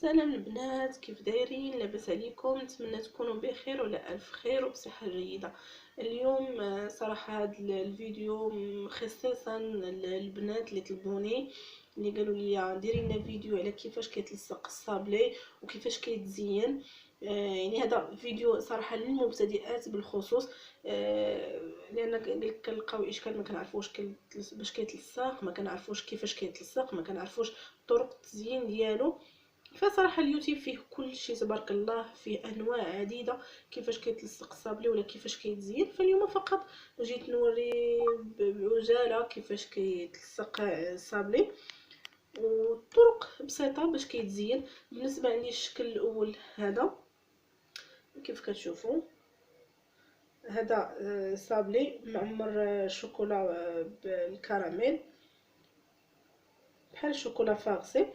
سلام البنات، كيف دايرين؟ لاباس عليكم؟ نتمنى تكونوا بخير وعلى الف خير وبصحه جيده. اليوم صراحه هذا الفيديو خصيصا للبنات اللي طلبوني، اللي قالوا لي ديري لنا فيديو على كيفاش كيتلصق الصابلي وكيفاش كيتزين. يعني هذا فيديو صراحه للمبتدئات بالخصوص، لان كنلقاو اشكال ما كنعرفوش باش كيتلصق، ما كنعرفوش كيفاش كيتلصق، ما كنعرفوش طرق التزيين ديالو. فصراحه اليوتيوب فيه كل شيء تبارك الله، فيه انواع عديده كيفاش كيتلصق الصابلي ولا كيفاش كيتزين. فاليوم فقط جيت نوري بعجاله كيفاش كيتلصق الصابلي وطرق بسيطه باش كيتزين. بالنسبه عندي الشكل الاول هذا كيف كتشوفوا، هذا صابلي معمر شوكولا بالكراميل بحال الشوكولا فاغسي.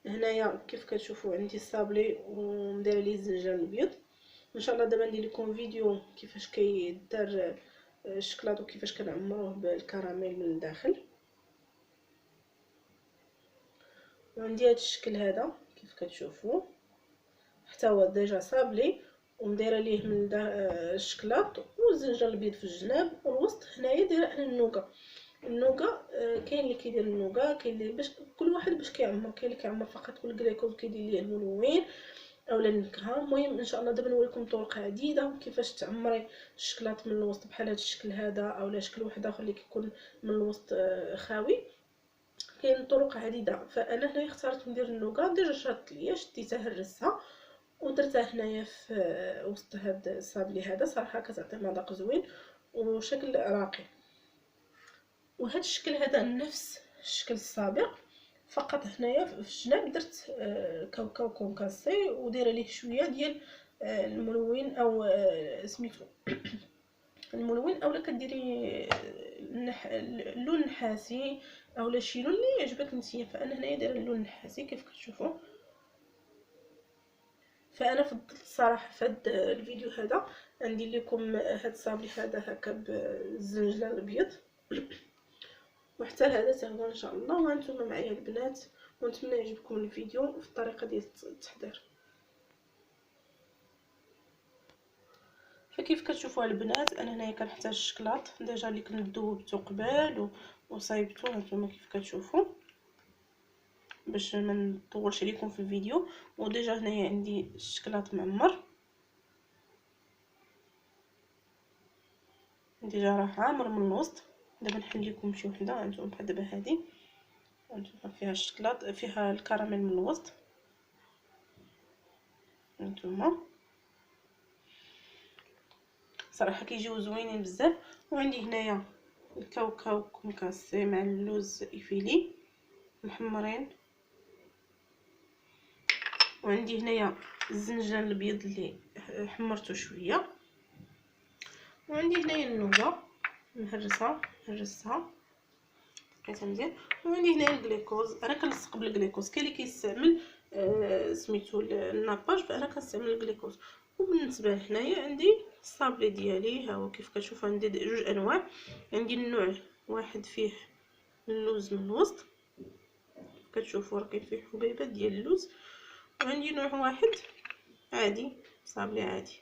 هنايا كيف كتشوفوا عندي الصابلي ومدير ليه الزنجان الابيض. ان شاء الله دابا ندير لكم فيديو كيفاش كيدار الشكلاط وكيفاش كنعمروه بالكراميل من الداخل. وعندي هذا الشكل هذا كيف كتشوفوا، حتى هو ديجا صابلي ومديره ليه من الشكلاط والزنجان الابيض في الجناب، والوسط هنايا دايره انا النوغا. كاين اللي كيدير النوغا، كاين اللي باش كل واحد باش كيعمر، كاين اللي كيعمر فقط بالكليكوز كيدير ليه الملون اولا النكهه. المهم ان شاء الله دابا نوريكم طرق عديده كيفاش تعمري الشكلاط من الوسط بحال هذا الشكل هذا، اولا شكل واحد اخر اللي كيكون من الوسط خاوي. كاين طرق عديده، فانا هنايا اختاريت ندير النوغا. ديجا شرطت ليا شديتها هرستها ودرتها هنايا في وسط هذا الصابلي هذا. صراحه كتعطي مذاق زوين وشكل راقي. وهذا الشكل هذا نفس الشكل السابق، فقط هنايا في الجناب درت كاوكاو كونكاسي ودايره ليه شويه ديال الملون او سميتو الملون، اولا كديري اللون النحاسي اولا شي لون اللي يعجبك نتيا. فانا هنايا دايره اللون النحاسي كيف كتشوفوا. فانا فضلت الصراحه في هذا الفيديو هذا ندير لكم هذا الصابلي هذا هكا بالزنجلان الابيض وحتى هذا حتى هو ان شاء الله. وانتم معايا البنات، ونتمنى يعجبكم الفيديو في الطريقه ديال التحضير. فكيف كتشوفوا البنات انا هنايا كنحتاج الشكلاط ديجا اللي كنت ذوبته قبل وصايبته. هانتوما كيف كتشوفوا باش ما نطولش عليكم في الفيديو. وديجا هنايا عندي الشكلاط معمر، ديجا راه عامر من الوسط. دابا نحل لكم شي وحده. هانتوما بحال دابا هذه، هانتوما فيها الشكلاط فيها الكراميل من الوسط. هانتوما صراحه كيجيو زوينين بزاف. وعندي هنايا الكاوكاو كونكاسي مع اللوز ايفيلي محمرين. وعندي هنايا الزنجان الابيض اللي حمرته شويه. وعندي هنايا النوغا مهرسها لقيتها مزيان. وعندي هنايا الجليكوز، انا كنلصق بالجليكوز. كاين اللي كيستعمل سميتو الناباج، فانا كنستعمل الجليكوز. وبالنسبه هنايا عندي الصابلي ديالي، ها هو كيف كتشوف. عندي جوج انواع، عندي النوع واحد فيه اللوز من الوسط كتشوفوا راه كاين فيه حبيبات ديال اللوز، وعندي نوع واحد عادي صابلي عادي.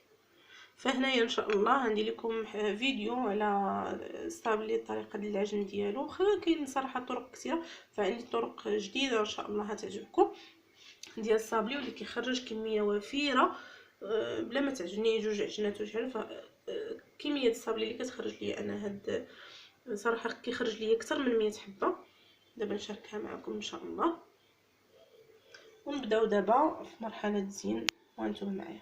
فهنايا ان شاء الله غندير لكم فيديو على الصابلي الطريقه ديال العجن ديالو. واخا كاين صراحه طرق كثيره، فعندي طرق جديده ان شاء الله هتعجبكم ديال الصابلي واللي كيخرج كميه وفيره بلا ما تعجنيه جوج عجنات وشحال. كميه الصابلي اللي كتخرج لي انا هاد صراحه كيخرج لي اكثر من 100 حبه. دابا نشاركها معكم ان شاء الله. ونبداو دابا في مرحله الزين وانتم معايا.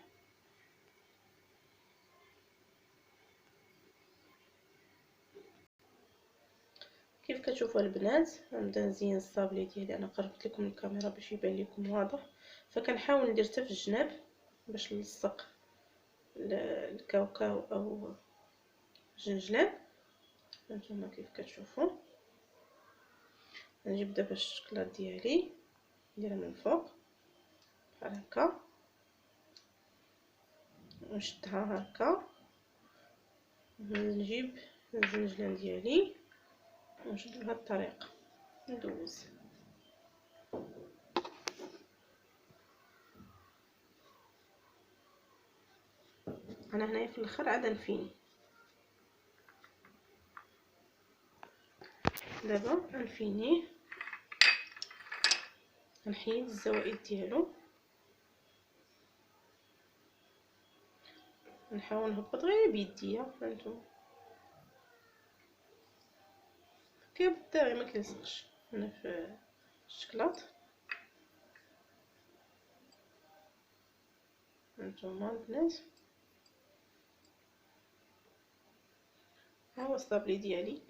كيف كتشوفوا البنات غنبدا نزين الصابلي ديالي. انا قربت لكم الكاميرا باش يبان لكم واضح، فكنحاول ندير حتى في الجناب باش نلصق الكاوكاو او الجنجلان. هانتوما كيف كتشوفوا. نجيب دابا الشكلاط ديالي نديرها من فوق بحال هكا ونشدها هكا. نجيب الزنجلان ديالي ونشد بهذه الطريقه ندوز. انا هنايا في الاخر عاد نفيني. دابا نفينيه، نحيد الزوائد ديالو، نحاول نهبط غير بيديا. هانتوما كيبدا غير ما كيلصقش هنا في الشكلاط. هانتوما البنات، ها هو الصابلي ديالي.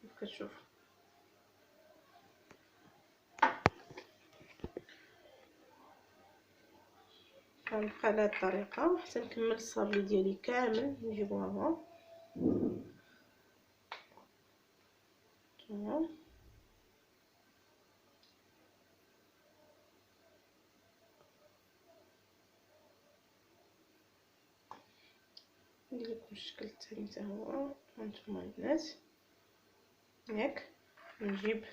كيف كتشوفوا غنبقى على هاد الطريقه حتى نكمل الصابلي ديالي كامل. نجيبو هو هانتوما، ندير لكم الشكل الثاني حتى هو. هانتوما البنات ياك، نجيب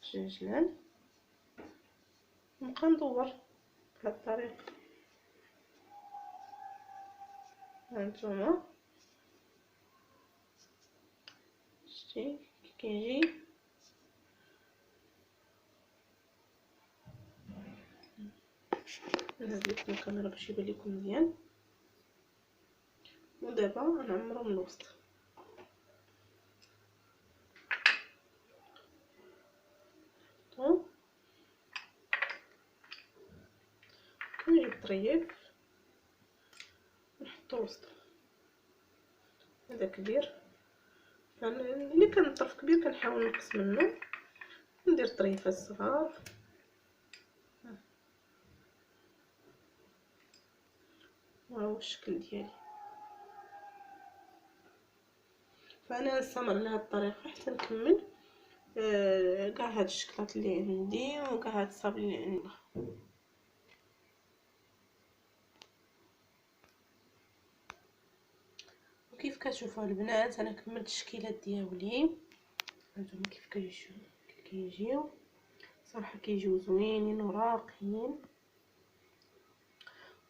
الجنجلان نبقى ندور بهاد الطريقه. هانتوما شتي كي كيجي، نزيد لكم الكاميرا باش يبان لكم مزيان. ودابا نعمرو من الوسط. نجيب طريف نحطو وسط. هذا كبير، اللي كان الطرف كبير كنحاول نقص منه، ندير طريفات صغار. وهو الشكل ديالي. فانا نستمر على هذه الطريقه حتى نكمل كاع هاد الشكلاط اللي عندي وكاع هاد الصابلي اللي عندي. وكيف كتشوفوا البنات انا كملت الشكيلات ديالي. هانتوما كيف كيجيو صراحه كيجيو زوينين وراقيين.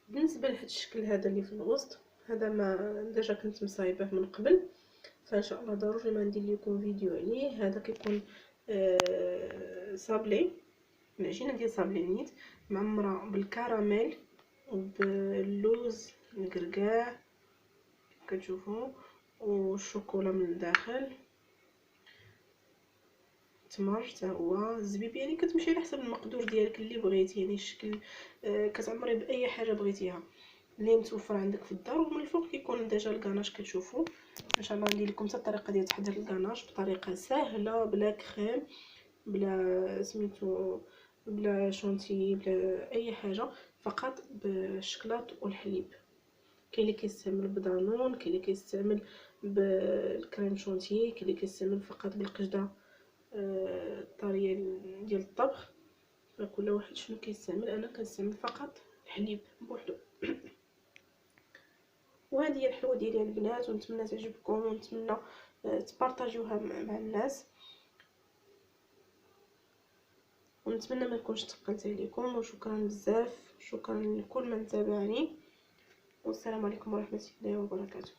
بالنسبه لهاد الشكل هذا اللي في الوسط، هذا ما ديجا كنت مصايبه من قبل، فان شاء الله ضروري ما ندير لكم فيديو عليه. هذا كيكون صابلي، العجينه ديال صابلي نيت معمره بالكراميل وباللوز الكركاع كتشوفوا، والشوكولا من الداخل، التمر حتى هو، الزبيبيه يعني كتمشي على حسب المقدور ديالك اللي بغيتي. يعني الشكل كتعمري باي حاجه بغيتيها اللي متوفر عندك في الدار. ومن الفوق كيكون ديجا الكاناج كتشوفوا. ان شاء الله ندير لكم حتى الطريقه ديال تحضير الكاناج بطريقه سهله، بلا كريم، بلا سميتو، بلا شونتي، بلا اي حاجه، فقط بالشكلاط والحليب. كاين اللي كيستعمل بدانون، كاين اللي كيستعمل بالكريم شونتي، كاين اللي كيستعمل فقط بالقشده الطريه ديال الطبخ. فكل واحد شنو كيستعمل. انا كنستعمل فقط الحليب بوحدو. وهذه هي الحلوه ديالي البنات، ونتمنى تعجبكم، ونتمنى تبارطاجيوها مع الناس، ونتمنى ما نكونش ثقلت عليكم. وشكرا بزاف، شكرا لكل من تابعني، والسلام عليكم ورحمه الله وبركاته.